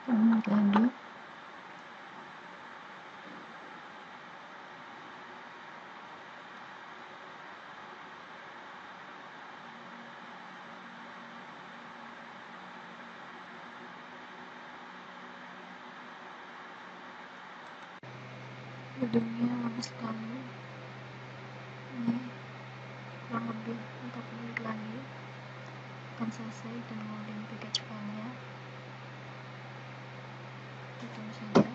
Lagi gedungnya lama sekali. Ini kurang lebih 4 menit lagi akan selesai downloading package filenya. Kita tunggu saja.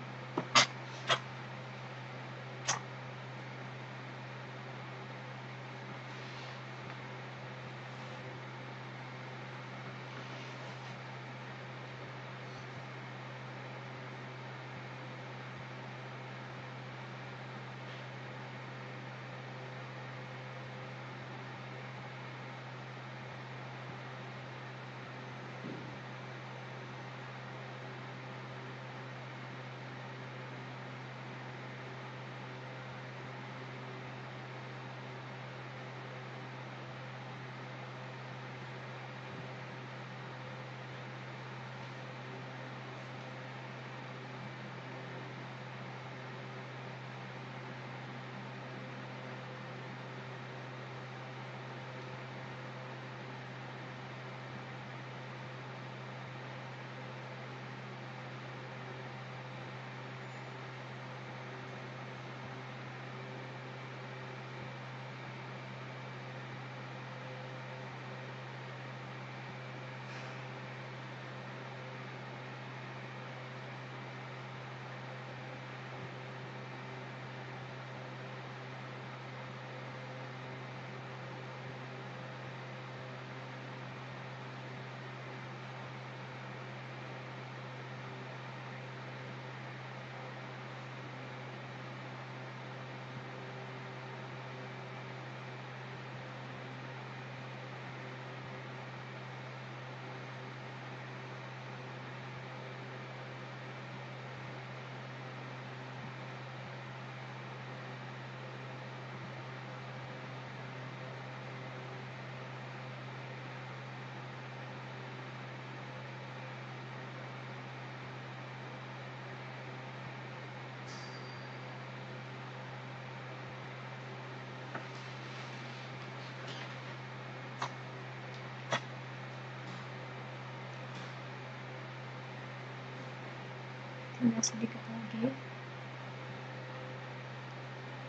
Tinggal sedikit lagi,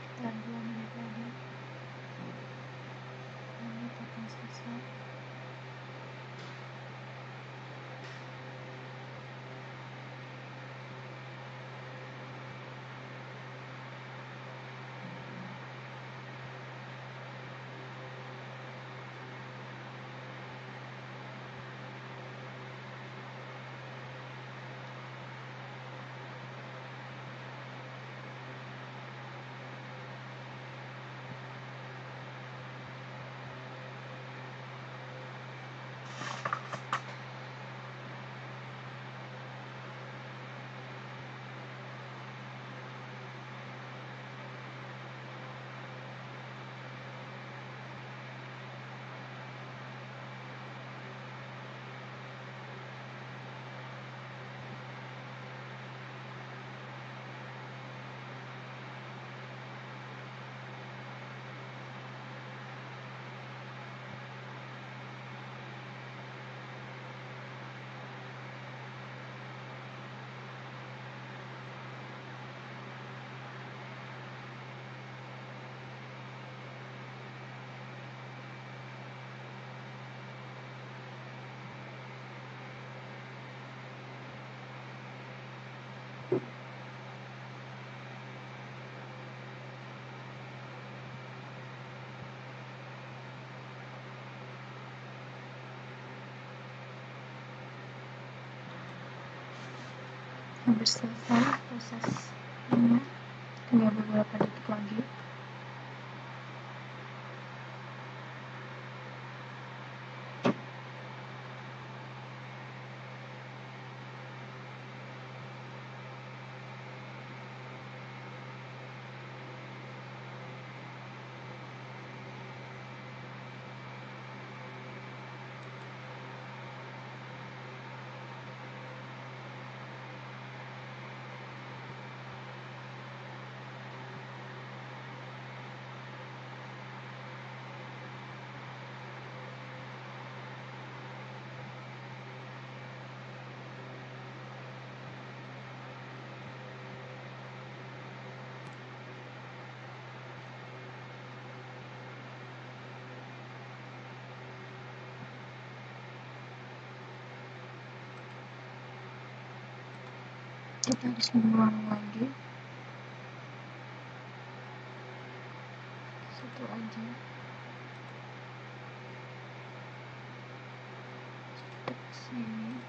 kita 2 menit lagi, ini akan selesai. Hampir selesai prosesnya, tinggal beberapa detik lagi. kita harus mengulang lagi satu aja ke sini.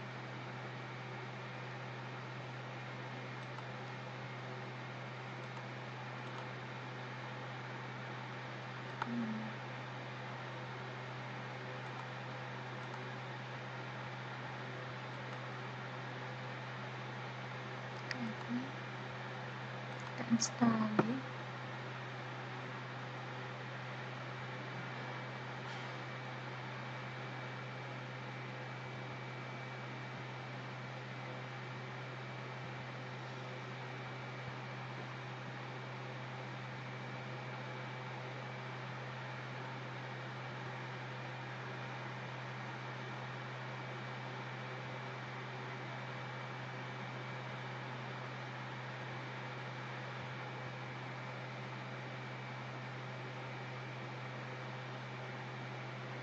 Kita install lagi.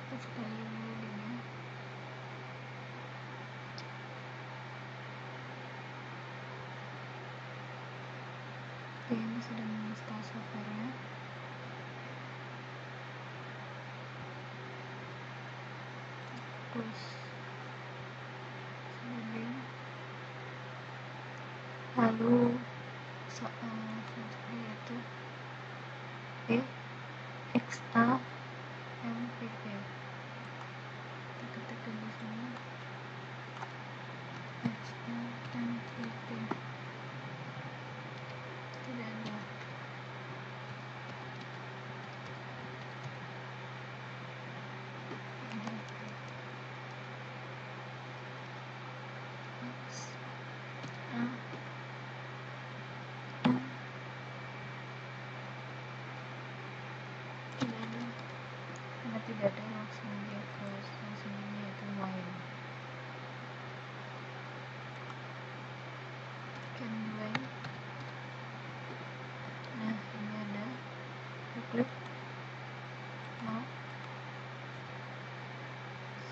Kita sekali dulu dia. Oke, ini sudah menginstal software-nya. Terus loading, lalu seperti itu exa mpp kita ketikkan di sini exa mpp tidak ada. Tidak ada, langsung dia ke sini yaitu wine. Can wine. Nah, ini ada. Klik mau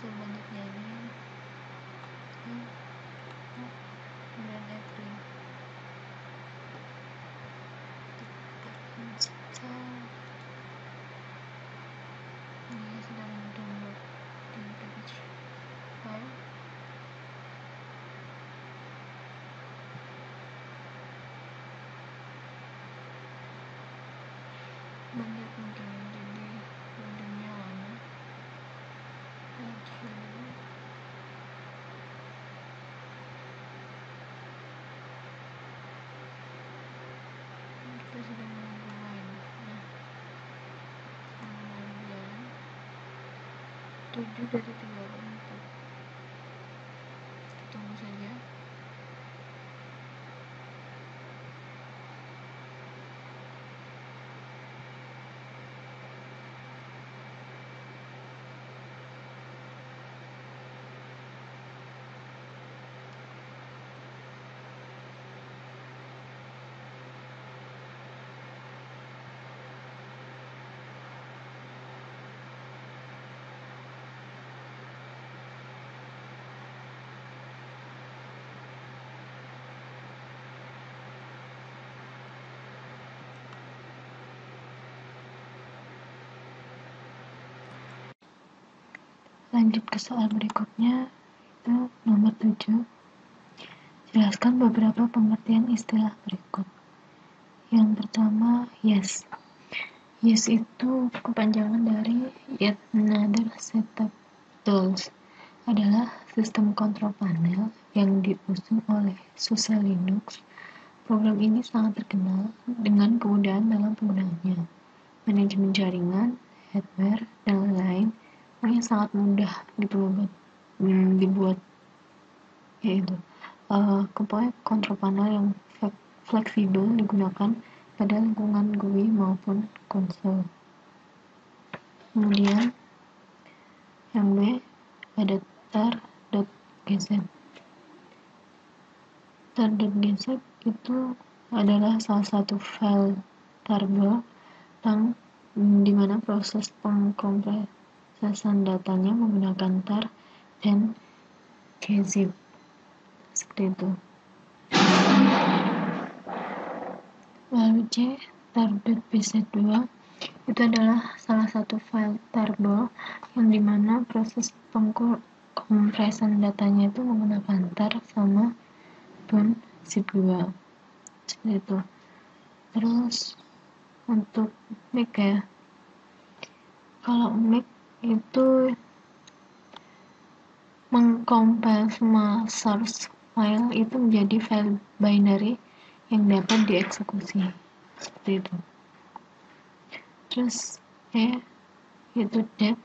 sebanyaknya ini bulan April. Ini sedang mendownload di package file. Banyak mungkin jadi loadingnya lama. Kita sudah menunggu main. Nah, kemudian 7 dari 34. Tunggu saja. Lanjut ke soal berikutnya, itu nomor 7. Jelaskan beberapa pengertian istilah berikut. Yang pertama, yes. Yes itu kepanjangan dari Yet Another Setup Tools, adalah sistem kontrol panel yang diusung oleh SUSE Linux. Program ini sangat terkenal dengan kemudahan dalam penggunaannya, manajemen jaringan, hardware, dan lain-lain yang sangat mudah dibuat, yaitu komponen kontrol panel yang fleksibel digunakan pada lingkungan GUI maupun konsol. Kemudian yang B ada tar.gz. Tar.gz itu adalah salah satu file tarball yang dimana proses pengkompresan datanya menggunakan tar dan gzip seperti itu. C tar.bz2 itu adalah salah satu file tarball yang dimana proses kompresan datanya itu menggunakan tar sama pun zip2 seperti itu. Terus untuk mic ya, kalau mic itu mengcompile semua source file itu menjadi file binary yang dapat dieksekusi seperti itu. Terus yaitu dep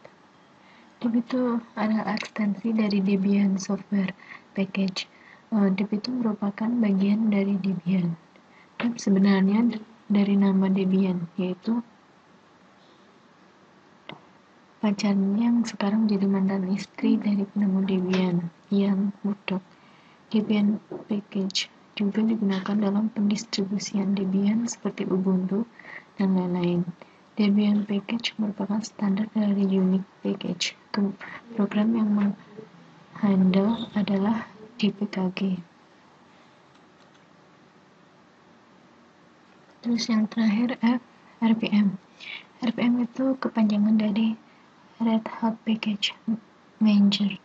itu adalah ekstensi dari Debian software package. Dep itu merupakan bagian dari Debian. Dep sebenarnya dari nama Debian, yaitu pacarnya yang sekarang jadi mantan istri dari penemu Debian, Ian Murdoch. Debian package juga digunakan dalam pendistribusian Debian seperti Ubuntu dan lain-lain. Debian package merupakan standar dari Unix package. Program yang menghandle adalah dpkg. Terus yang terakhir RPM. RPM itu kepanjangan dari Red Hat Package Manager.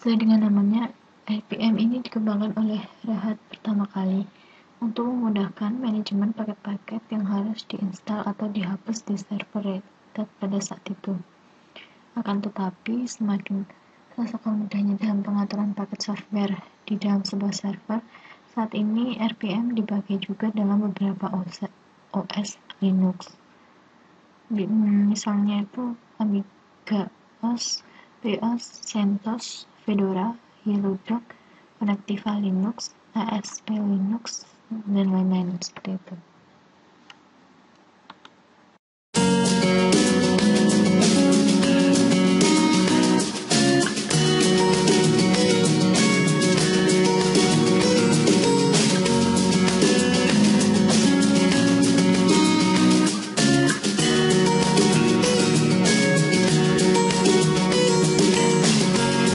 Sesuai dengan namanya, RPM ini dikembangkan oleh Red Hat pertama kali untuk memudahkan manajemen paket-paket yang harus diinstal atau dihapus di server Red Hat pada saat itu. Akan tetapi, semakin terasa mudahnya dalam pengaturan paket software di dalam sebuah server, saat ini RPM dipakai juga dalam beberapa OS Linux. Misalnya itu Amiga OS, BeOS, CentOS, Fedora, Yellowdog, Connectiva Linux, ASP Linux, dan lain-lain seperti itu.